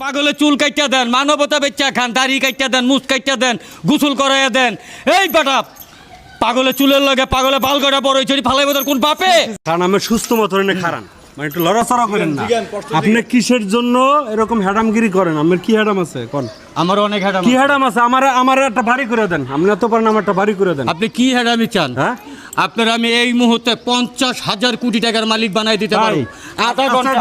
পাগলে চুল কাইটা দেন, মানবতা বেচা খান, দাড়ি কাইটা দেন, মুছ কাইটা দেন, গোসল করাইয়া দেন। এই বেটা পাগলে চুলের লগে পাগলে বালগড়া বড় হইছে ফালাই বদল কোন বাপে? কারণ আমি সুস্থ মতনে খারান মানে একটু লড়াচড়া করেন না। আপনি কিসের জন্য এরকম হ্যাডামগিরি করেন? আমার কি হ্যাডাম আছে কোন? আমার অনেক হ্যাডাম। কি হ্যাডাম আছে? আমার একটা ভারী করে দেন। আপনি এত পারেন আমার একটা ভারী করে দেন। আপনি কি হ্যাডামি চান? হ্যাঁ আপনার আমি এই মুহূর্তে 50,000 কোটি টাকার মালিক বানাই দিতে পারি। আধা ঘন্টা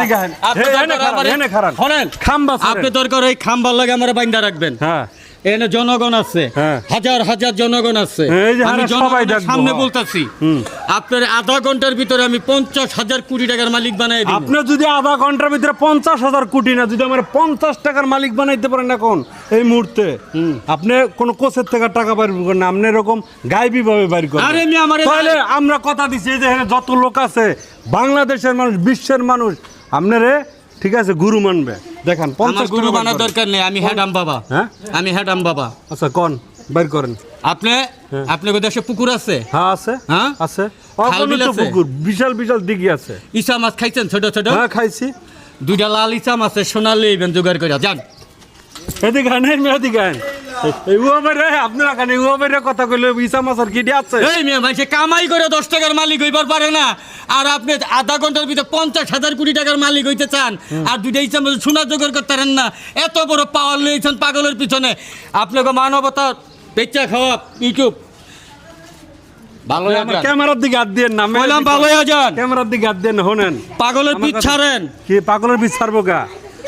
আপনি দরকার ওই খাম্বার লাগে আমার বাইন্দা রাখবেন। হ্যাঁ এখানে জনগণ আছে, হাজার হাজার জনগণ আছে। আমি জনগণের সামনে বলতেছি আপনার আধা ঘন্টার ভিতরে আমি 50,000 কোটি টাকার মালিক বানাই দিব। আপনি যদি আধা ঘন্টার ভিতরে 50,000 কোটি না, যদি আমার 50 টাকার মালিক বানাইতে পারেন এখন এই মুহূর্তে, আপনি কোন কোচের থেকে টাকা বাইর করেন না, আপনি এরকম গায়েবী ভাবে বাইর করেন। আরে আমি আমার তাহলে আমরা কথা দিচ্ছি যে এখানে যত লোক আছে বাংলাদেশের মানুষ, বিশ্বের মানুষ আপনারে ঠিক আছে গুরু মানবে। দেখেন 50 গুরু মানার দরকার নেই, আমি হ্যাডাম বাবা। হ্যাঁ আমি হ্যাডাম বাবা। আচ্ছা কোন বাইর করেন। আপনার দেশে পুকুর আছে? হ্যাঁ আছে। হ্যাঁ আছে অগণিত পুকুর, বিশাল বিশাল দিঘি আছে। ইসা মাছ খাইছেন ছোট ছোট? হ্যাঁ খাইছি। দুইটা লাল ইসা মাছ সোনালি ইভেন জোগাড় করে যান। এদিকে আনেন এদিকে আনেন। আপনারা কানে কথা কইলে ইসা মাছের কিডি আছে? এই মেয়ে ভাই কামাই করে 10 টাকার মালিক হইবার পারে না, আর আপনি আধা ঘন্টার ভিতরে 50,000 কোটি টাকার মালিক হইতে চান, আর দুইটা ইচ্ছা মতো সোনা জোগাড় করতে পারেন না। এত বড় পাওয়ার লইছেন পাগলের পিছনে। আপনাকে মানবতা বেচা খাওয়া ইউটিউব ভালো ক্যামেরার দিকে হাত দিয়ে না, ভালো যান। ক্যামেরার দিকে হাত দিয়ে না, শোনেন পাগলের পিছ ছাড়েন। কি পাগলের পিছ ছাড়বো গা?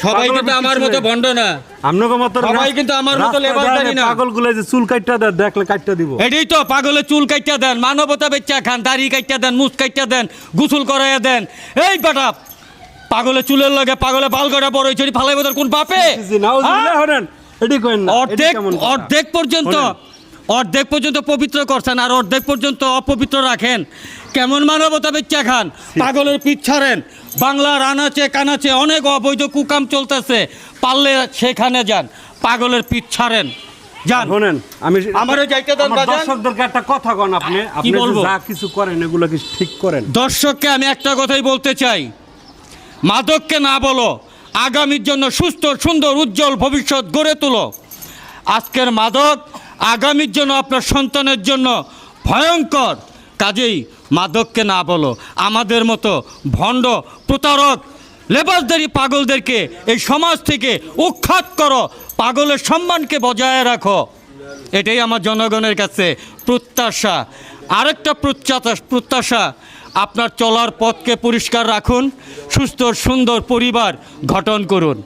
সবাই কিন্তু আমার মতো ভণ্ড না, আপনাদের মতো সবাই কিন্তু আমার মতো লেবাসদারি না। পাগলগুলো যে চুল কাটটা দেন, দেখলে কাটটা দিব। এটাই তো পাগলে চুল কাটটা দেন, মানবতা বেচা খান, দাড়ি কাটটা দেন, মুছ কাটটা দেন, গোসল করাইয়া দেন। এই বেটা পাগলে চুলের লগে পাগলে বালগড়া বড় হইছে ফালাই বদল কোন বাপে? অর্ধেক পর্যন্ত পবিত্র করছেন আর অর্ধেক পর্যন্ত অপবিত্র রাখেন। কেমন মানবতা বেচা খান? পাগলের পিছ ছাড়েন। বাংলার আনাচে কানাচে অনেক অবৈধ কুকাম চলতেছে, পারলে সেখানে যান, পাগলের পিছ ছাড়েন। যান শোনেন, আমি আমারে যাইতে দেন। দর্শকদেরকে একটা কথা কোন, আপনি কি বলবো? যা কিছু করেন এগুলো কি ঠিক করেন? দর্শককে আমি একটা কথাই বলতে চাই, মাদককে না বলো, আগামীর জন্য সুস্থ সুন্দর উজ্জ্বল ভবিষ্যৎ গড়ে তোলো। আজকের মাদক আগামীর জন্য আপনার সন্তানের জন্য ভয়ঙ্কর, কাজেই মাদককে না বলো। আমাদের মতো ভণ্ড প্রতারক লেবাসদারি পাগলদেরকে এই সমাজ থেকে উৎখাত করো, পাগলের সম্মানকে বজায় রাখো। এটাই আমার জনগণের কাছে প্রত্যাশা। আরেকটা প্রত্যাশা, আপনার চলার পথকে পরিষ্কার রাখুন, সুস্থ সুন্দর পরিবার গঠন করুন।